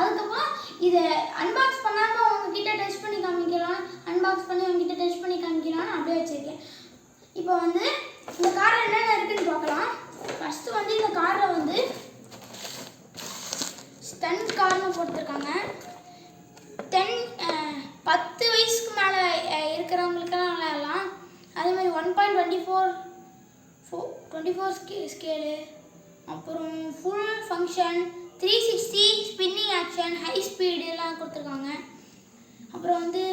அதுக்கப்புறம் இதை அன்பாக்ஸ் பண்ணாமல் உங்ககிட்ட டெஸ்ட் பண்ணி காமிக்கலாம், அன்பாக்ஸ் பண்ணி உங்ககிட்ட டெஸ்ட் பண்ணி காமிக்கலாம்னு அப்படியே வச்சுருக்கேன். இப்போ வந்து இந்த காரில் என்னென்ன இருக்குதுன்னு பார்க்கலாம். ஃபஸ்ட்டு வந்து இந்த காரில் வந்து ஸ்டண்ட் கார்னு போட்டிருக்காங்க. 10 வயசுக்கு மேலே இருக்கிறவங்களுக்கெல்லாம் விளையாடலாம். அதேமாதிரி 1.24 ஸ்கேலு, அப்புறம் full function, 360 spinning action, high speed எல்லாம் கொடுத்துருக்காங்க. அப்புறம் வந்து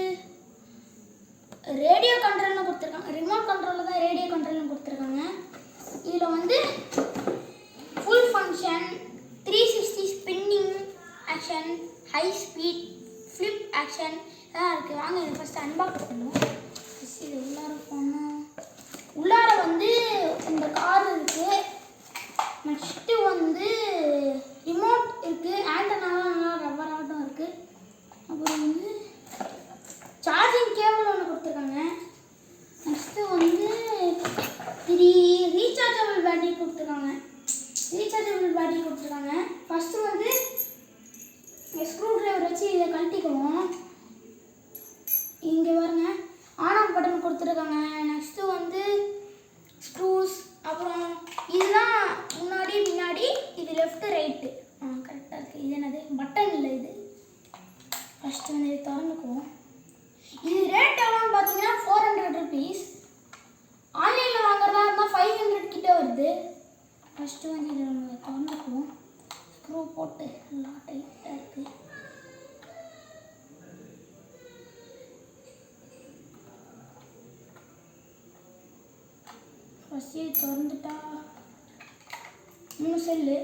ரேடியோ கண்ட்ரோல்னு கொடுத்துருக்காங்க. ரிமோட் கண்ட்ரோலில் தான் ரேடியோ கண்ட்ரோல்னு கொடுத்துருக்காங்க. இதில் வந்து full function, 360 spinning action, high speed, flip action எல்லாம் இருக்குது. வாங்க இதை ஃபஸ்ட்டு அன்பாக்ஸ் பண்ணுவோம். ஃபஸ்ட் இது உள்ளார போனோம். உள்ளார வந்து இந்த கார் இருக்குது. நெக்ஸ்ட்டு வந்து ரிமோட் இருக்குது. ஆண்டனாலாம் நல்லா ரப்பராட்டம் இருக்குது. அப்புறம் வந்து சார்ஜிங் கேபிள் ஒன்று கொடுத்துருக்காங்க. நெக்ஸ்ட்டு வந்து இது ரீசார்ஜபிள் பேட்டரி கொடுத்துருக்காங்க. ஃபஸ்ட்டு வந்து ஸ்க்ரூ ட்ரைவர் வச்சு இதை கழட்டிக்குவோம். இங்கே பாருங்க ஆன் ஆஃப் பட்டன் கொடுத்துருக்காங்க. நெக்ஸ்ட்டு வந்து ஸ்க்ரூஸ், அப்புறம் இதுதான் முன்னாடி பின்னாடி, இது லெஃப்ட்டு ரைட்டு. கரெக்டாக இருக்குது. இது என்னது பட்டன் இல்லை, இது ஃபஸ்ட்டு வந்து இதை திறந்துக்குவோம். இது ரேட் எவ்வளோன்னு பார்த்தீங்கன்னா 400 rupees. ஆன்லைனில் வாங்குறதா இருந்தால் 500 கிட்ட வருது. ஃபஸ்ட்டு வந்து இதை நம்ம திறந்துக்குவோம். ஸ்க்ரூ போட்டு நல்லா டைட்டாக இருக்குது. ஃபஸ்ட்டு திறந்துட்டா 3 செல்லு.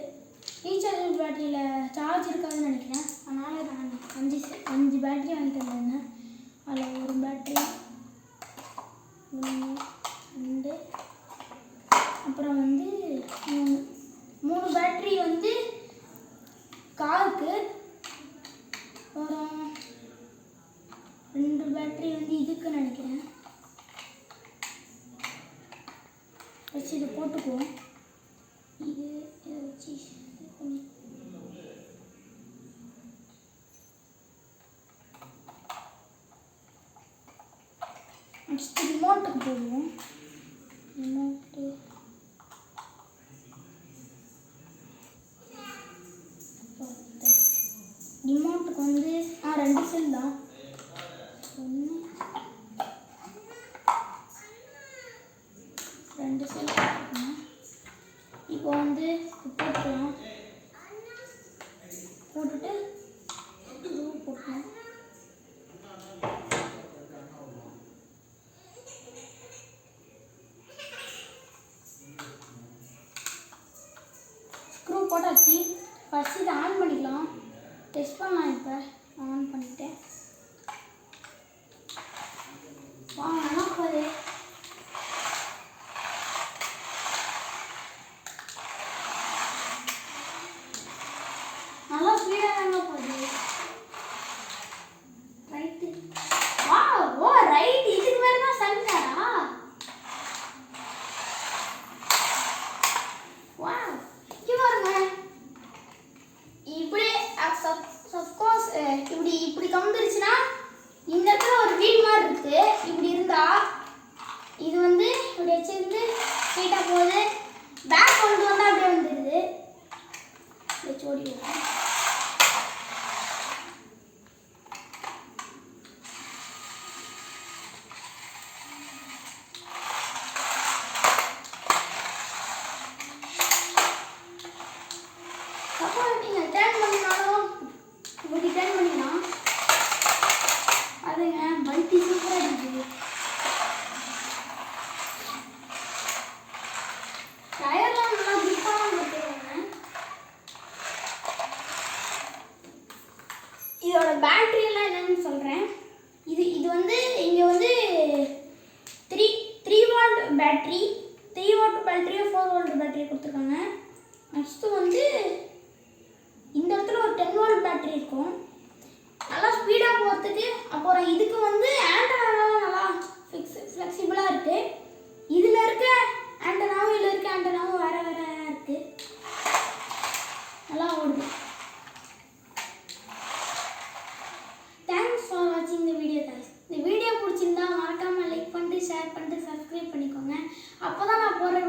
ரீசார்ஜபிள் பேட்டரியில் சார்ஜ் இருக்காதுன்னு நினைக்கிறேன். அதனால் நான் 5 பேட்டரி வாங்கிட்டு வந்தேன். அதில் ஒரு பேட்டரி, 1, 2, அப்புறம் வந்து 3 பேட்டரி வந்து காருக்கு, அப்புறம் 2 பேட்டரி வந்து இதுக்கு நினைக்கிறேன். வச்சு இதை போட்டுக்குவோம். இதை வச்சு நெக்ஸ்ட் ரிமோட்டுக்கு போடுவோம். ரிமோட்டுக்கு வந்து 2 செல் தான். 1, 2 செல் போட்டுக்கணும். இப்போ வந்து போட்டுக்கலாம். போட்டுட்டு போட்டுக்கலாம். ஸ்க்ரூ போட்டாச்சு. ஃபஸ்ட் இதை ஆன் பண்ணிக்கலாம். டெஸ்ட் பண்ணலாம். இப்போ ஆன் பண்ணிட்டேன். நல்லா போகுது. நல்லா ஸ்பீடாக தாங்க போகுது. ரைட்டு. ஓ ரைட், இதுக்கு மேலே தான் சங்காரா. வா இங்கே பாருங்க. இப்படி சப்கோர்ஸ் இப்படி கவுந்துருச்சுன்னா இந்த இடத்துல ஒரு வீல் மாதிரி இருக்கு. இப்படி இருந்தா இது வந்து இப்படி வச்சிருந்து ஸ்ட்ரெயிட்டாக போகுது. பேக் கொண்டு வந்தால் அப்படியே வந்துடுது. வச்சு ஓடிடுவோம். நீங்கள் டேர்ன் பண்ணினாலும் இப்படி டேர்ன் பண்ணிக்கலாம். அதுங்க மல்டி சூப்பராக இருக்குது. டயர்லாம் நல்லா கிரிப்பாக கொடுத்துருவாங்க. இதோட பேட்டரி எல்லாம் என்னன்னு சொல்கிறேன். இது வந்து இங்கே வந்து 3 volt battery, 3 volt பேட்டரியும் 4 volt battery கொடுத்துருக்காங்க. நெக்ஸ்ட்டு வந்து இந்த இடத்துல ஒரு 10 volt பேட்டரி இருக்கும். நல்லா ஸ்பீடாக போகிறதுக்கு. அப்புறம் இதுக்கு வந்து ஆண்டனாலாம் நல்லா ஃப்ளெக்சிபிளாக இருக்குது. இதில் இருக்க ஆண்டனாவும் இதில் இருக்க ஆண்டனாவும் வேறு வேறு இருக்குது. நல்லா ஓடுது. ஷேர் பண்ணிட்டு சப்ஸ்கிரைப் பண்ணிக்கோங்க. அப்போ தான் நான் போடுற